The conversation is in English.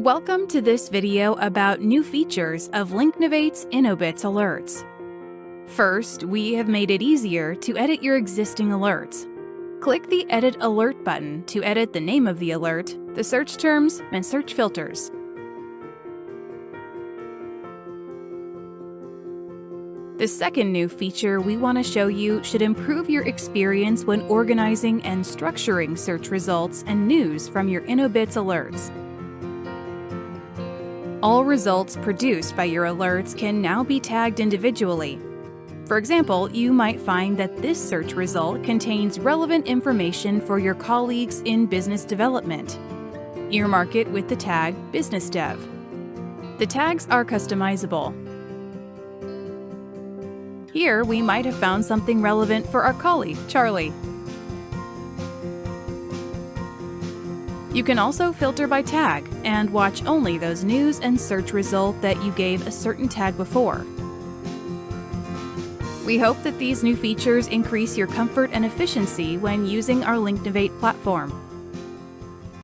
Welcome to this video about new features of Linknovate's InnoBits alerts. First, we have made it easier to edit your existing alerts. Click the Edit Alert button to edit the name of the alert, the search terms, and search filters. The second new feature we want to show you should improve your experience when organizing and structuring search results and news from your InnoBits alerts. All results produced by your alerts can now be tagged individually. For example, you might find that this search result contains relevant information for your colleagues in business development. Earmark it with the tag Business Dev. The tags are customizable. Here, we might have found something relevant for our colleague, Charlie. You can also filter by tag and watch only those news and search results that you gave a certain tag before. We hope that these new features increase your comfort and efficiency when using our Linknovate platform.